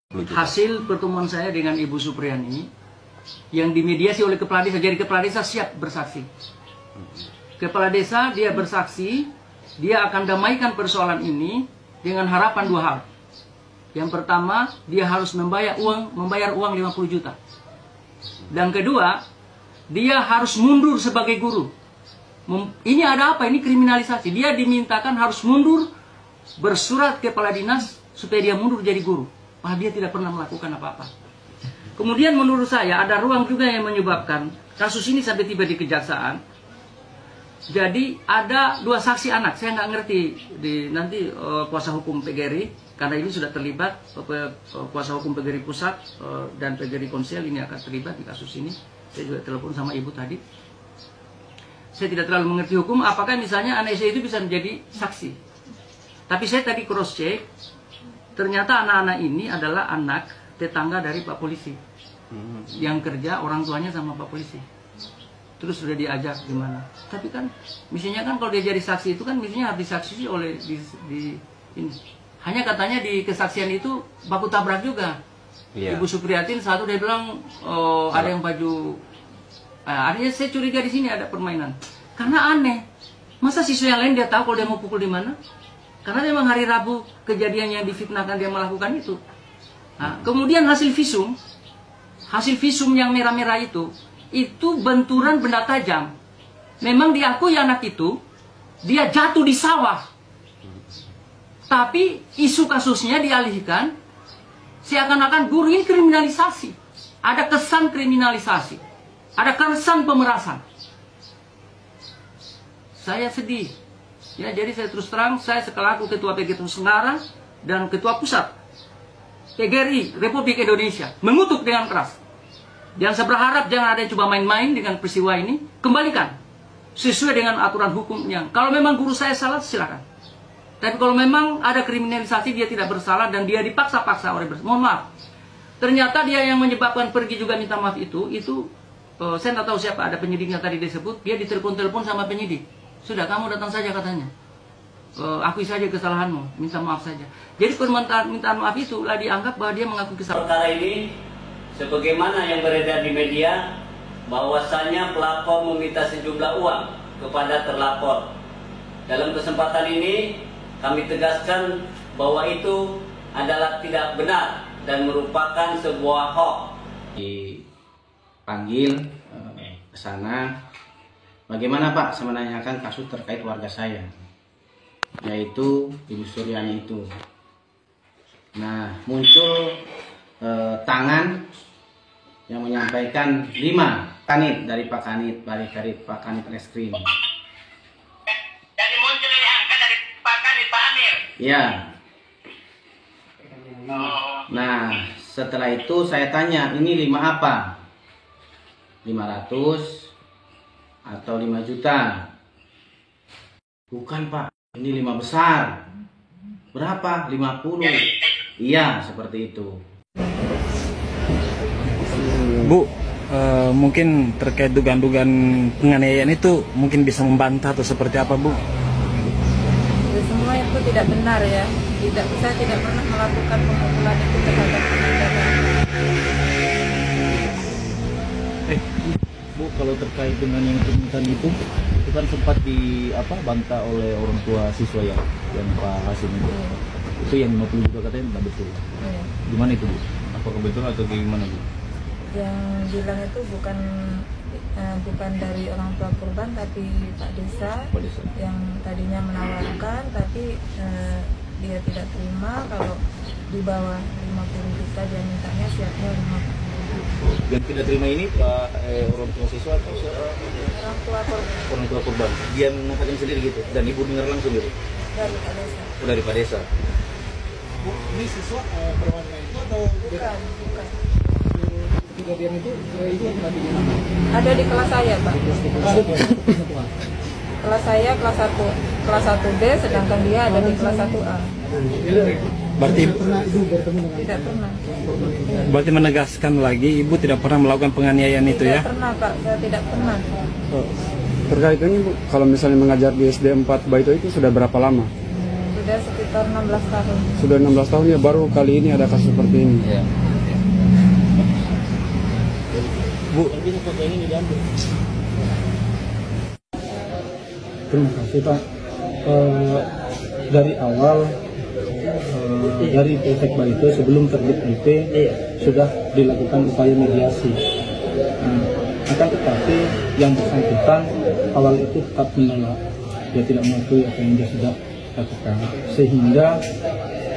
Hasil pertemuan saya dengan Ibu Supriyani yang dimediasi oleh kepala desa, jadi kepala desa siap bersaksi. Kepala desa dia bersaksi, dia akan damaikan persoalan ini dengan harapan dua hal. Yang pertama, dia harus membayar uang 50 juta. Dan kedua, dia harus mundur sebagai guru. Ini ada apa? Ini kriminalisasi. Dia dimintakan harus mundur, bersurat ke kepala dinas supaya dia mundur jadi guru. Padahal dia tidak pernah melakukan apa-apa. Kemudian menurut saya ada ruang juga yang menyebabkan kasus ini sampai tiba di kejaksaan. Jadi ada dua saksi anak, saya nggak ngerti nanti kuasa hukum PGRI, karena ini sudah terlibat, kuasa hukum PGRI Pusat dan PGRI Konsel ini akan terlibat di kasus ini. Saya juga telepon sama ibu tadi. Saya tidak terlalu mengerti hukum, apakah misalnya anak saya itu bisa menjadi saksi. Tapi saya tadi cross check, ternyata anak-anak ini adalah anak tetangga dari Pak Polisi. Yang kerja orang tuanya sama Pak Polisi. Terus sudah diajak gimana. Tapi kan, misalnya kan kalau dia jadi saksi itu kan misalnya harus disaksi oleh ini. Hanya katanya di kesaksian itu baku tabrak juga. Ibu Supriyatin satu dia bilang ada yang baju. Artinya saya curiga di sini ada permainan. Karena aneh. Masa siswa yang lain dia tahu kalau dia mau pukul di mana? Karena memang hari Rabu kejadian yang difitnahkan dia melakukan itu. Nah, kemudian hasil visum yang merah-merah itu benturan benda tajam. Memang diakui anak itu dia jatuh di sawah. Tapi isu kasusnya dialihkan seakan-akan guru ini kriminalisasi. Ada kesan kriminalisasi. Ada kesan pemerasan. Saya sedih. Ya, jadi saya terus terang, saya sekelaku Ketua PGRI Tenggara dan Ketua Pusat PGRI Republik Indonesia mengutuk dengan keras. Dan saya berharap jangan ada yang coba main-main dengan peristiwa ini. Kembalikan sesuai dengan aturan hukumnya. Kalau memang guru saya salah, silakan. Tapi kalau memang ada kriminalisasi, dia tidak bersalah dan dia dipaksa-paksa oleh mohon maaf. Ternyata dia yang menyebabkan pergi juga minta maaf itu saya tidak tahu siapa, ada penyidiknya tadi disebut, dia ditelepon-telepon sama penyidik. Sudah, kamu datang saja katanya. Akui saja kesalahanmu, minta maaf saja. Jadi permintaan maaf itu lah dianggap bahwa dia mengakui kesalahan. Perkara ini, sebagaimana yang beredar di media, bahwasannya pelapor meminta sejumlah uang kepada terlapor. Dalam kesempatan ini, kami tegaskan bahwa itu adalah tidak benar dan merupakan sebuah hoax. Dipanggil ke sana. Bagaimana Pak, saya menanyakan kasus terkait warga saya, yaitu Ibu Suryani itu. Nah, muncul tangan yang menyampaikan 5 kanit dari Pak Kanit, Pak Kanit Reskrim. Jadi muncul ini angka dari Pak Kanit, Pak Amir. Iya. Nah, setelah itu saya tanya, ini 5 apa? 500 atau 5 juta? Bukan Pak, ini 5 besar. Berapa? 50. Iya, seperti itu. Bu, mungkin terkait dugaan-dugaan penganiayaan itu mungkin bisa membantah atau seperti apa Bu? Ya, semua itu tidak benar ya. Saya tidak pernah melakukan pemukulan itu terhadap penindakan. Bu, kalau terkait dengan yang permintaan itu kan sempat bantah oleh orang tua siswa yang Pak Hasim itu. Itu yang 50 juta katanya tidak betul. Gimana itu Bu? Apakah betul atau gimana Bu? Yang bilang itu bukan dari orang tua korban tapi Pak Desa. Yang tadinya menawarkan tapi dia tidak terima, kalau di bawah 50 juta dia mintanya siapnya 50. Yang tidak terima ini Pak orang tua siswa atau orang tua korban? Dia mengatakan sendiri gitu dan Ibu dengar langsung gitu? Dari Pak Desa. Dari Pak Desa. Bu, ini siswa perempuan itu atau bukan? Kejadian itu nanti di mana? Ada di kelas saya Pak. Kelas saya kelas 1B, sedangkan dia ada di kelas 1A. Berarti Tidak pernah. Berarti menegaskan lagi Ibu tidak pernah melakukan penganiayaan itu ya? Tidak pernah Pak, saya tidak pernah. Terkait ini Bu, kalau misalnya mengajar di SD 4 Baito itu sudah berapa lama? Sudah sekitar sekitar 16 tahun. Sudah 16 tahun ya, baru kali ini ada kasus seperti ini. Iya. Bu, ini foto ini diambil. Terima kasih Pak. Dari awal dari Polsek Barito sebelum terbit IP sudah dilakukan upaya mediasi. Akan tetapi yang bersangkutan awal itu tetap menolak, dia tidak mengakui apa yang dia sudah lakukan, sehingga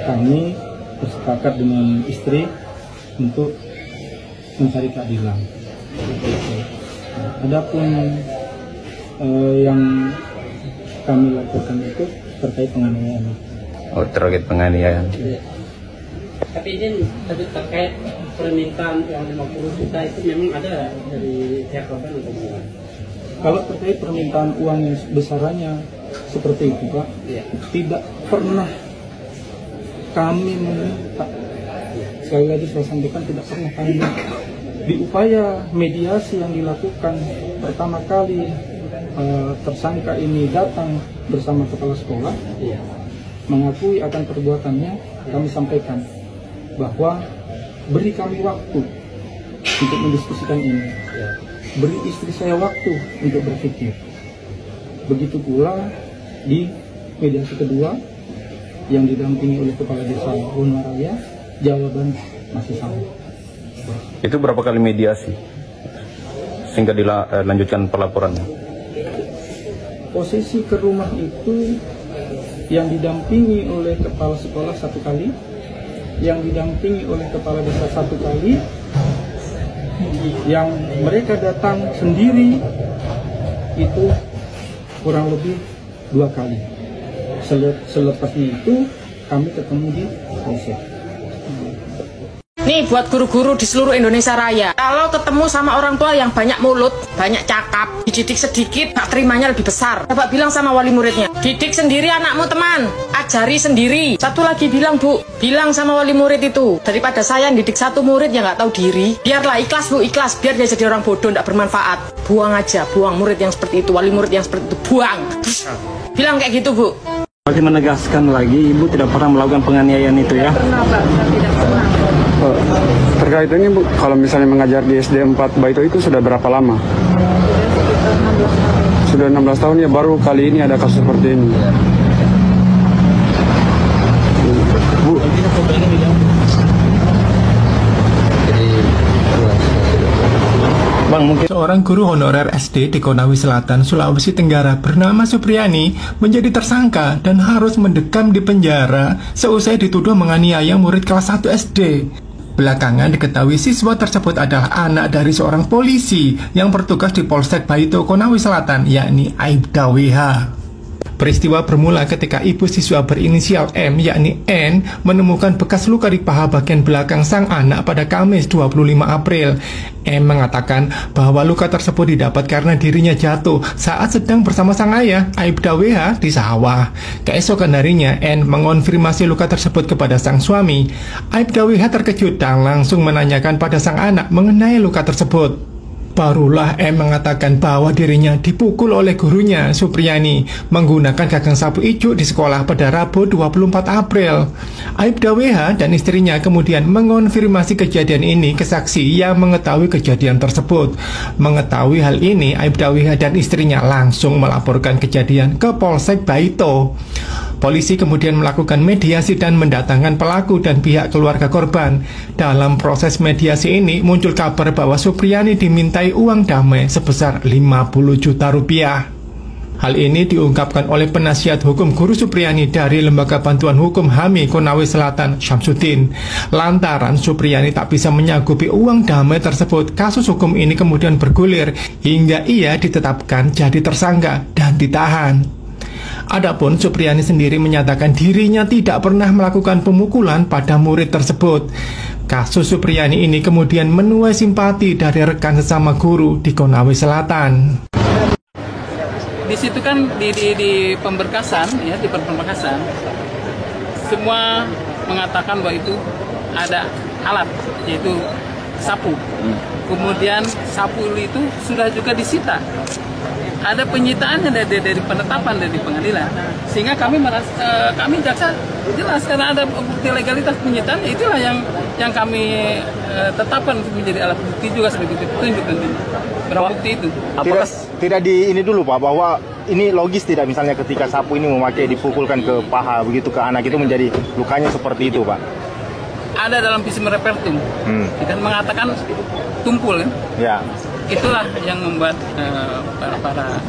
kami bersepakat dengan istri untuk mencari keadilan. Adapun yang kami lakukan itu terkait penganiayaan. Oh, terkait penganiayaan. Tapi ini terkait permintaan uang 50 juta itu memang ada dari pihak korban atau bukan? Kalau terkait permintaan uang yang besarannya seperti itu Pak, tidak pernah kami meminta. Sekali lagi saya sampaikan, tidak pernah kami minta. Di upaya mediasi yang dilakukan pertama kali tersangka ini datang bersama kepala sekolah mengakui akan perbuatannya, kami sampaikan bahwa beri kami waktu untuk mendiskusikan ini, beri istri saya waktu untuk berpikir. Begitu pula di mediasi kedua yang didampingi oleh Kepala Desa Wonaraya, jawaban masih sama. Itu berapa kali mediasi sehingga dilanjutkan pelaporannya? Posisi ke rumah itu yang didampingi oleh kepala sekolah 1 kali, yang didampingi oleh kepala desa 1 kali, yang mereka datang sendiri itu kurang lebih 2 kali. Selepasnya itu kami ketemu di polsek. Nih buat guru-guru di seluruh Indonesia Raya, kalau ketemu sama orang tua yang banyak mulut, banyak cakap, dididik sedikit, hak terimanya lebih besar. Coba bilang sama wali muridnya, didik sendiri anakmu teman, ajari sendiri. Satu lagi bilang Bu, bilang sama wali murid itu, daripada saya didik 1 murid yang nggak tahu diri, biarlah ikhlas Bu, ikhlas, biar dia jadi orang bodoh, nggak bermanfaat. Buang aja, buang murid yang seperti itu, wali murid yang seperti itu, buang. Bilang kayak gitu Bu. Masih menegaskan lagi, Ibu tidak pernah melakukan penganiayaan itu ya? Pernah Pak, saya tidak pernah. Terkait ini Bu, kalau misalnya mengajar di SD 4 Barito itu sudah berapa lama? Sudah 16 tahun ya, baru kali ini ada kasus seperti ini. Bu, Bang, mungkin seorang guru honorer SD di Konawe Selatan, Sulawesi Tenggara bernama Supriyani menjadi tersangka dan harus mendekam di penjara seusai dituduh menganiaya murid kelas 1 SD. Belakangan diketahui siswa tersebut adalah anak dari seorang polisi yang bertugas di Polsek Barito, Konawe Selatan, yakni Aibda WH. Peristiwa bermula ketika ibu siswa berinisial M, yakni N, menemukan bekas luka di paha bagian belakang sang anak pada Kamis 25 April. M mengatakan bahwa luka tersebut didapat karena dirinya jatuh saat sedang bersama sang ayah, Aibda WH, di sawah. Keesokan harinya, N mengonfirmasi luka tersebut kepada sang suami. Aibda WH terkejut dan langsung menanyakan pada sang anak mengenai luka tersebut. Barulah M mengatakan bahwa dirinya dipukul oleh gurunya, Supriyani, menggunakan gagang sapu ijuk di sekolah pada Rabu 24 April. Aibda WH dan istrinya kemudian mengonfirmasi kejadian ini ke saksi yang mengetahui kejadian tersebut. Mengetahui hal ini, Aibda WH dan istrinya langsung melaporkan kejadian ke Polsek Barito. Polisi kemudian melakukan mediasi dan mendatangkan pelaku dan pihak keluarga korban. Dalam proses mediasi ini muncul kabar bahwa Supriyani dimintai uang damai sebesar 50 juta rupiah. Hal ini diungkapkan oleh penasihat hukum guru Supriyani dari Lembaga Bantuan Hukum HAMI Konawe Selatan, Syamsuddin. Lantaran Supriyani tak bisa menyanggupi uang damai tersebut, kasus hukum ini kemudian bergulir hingga ia ditetapkan jadi tersangka dan ditahan. Adapun Supriyani sendiri menyatakan dirinya tidak pernah melakukan pemukulan pada murid tersebut. Kasus Supriyani ini kemudian menuai simpati dari rekan sesama guru di Konawe Selatan. Di situ kan di pemberkasan, ya, di pemberkasan semua mengatakan bahwa itu ada alat, yaitu sapu. Kemudian sapu itu sudah juga disita ada penyitaannya dari penetapan dari pengadilan, sehingga kami merasa, kami jaksa jelas karena ada bukti legalitas penyitaan, itulah yang kami tetapkan menjadi alat bukti juga sebagai petunjuk nanti barang bukti itu. Tidak di ini dulu Pak, bahwa ini logis tidak misalnya ketika sapu ini memakai dipukulkan ke paha begitu ke anak itu menjadi lukanya seperti itu Pak? Ada dalam visum repertum, kita mengatakan tumpul kan? Ya. Itulah yang membuat para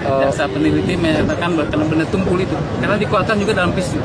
jaksa peneliti menyatakan bahwa benar tumpul itu, karena dikuatkan juga dalam visum.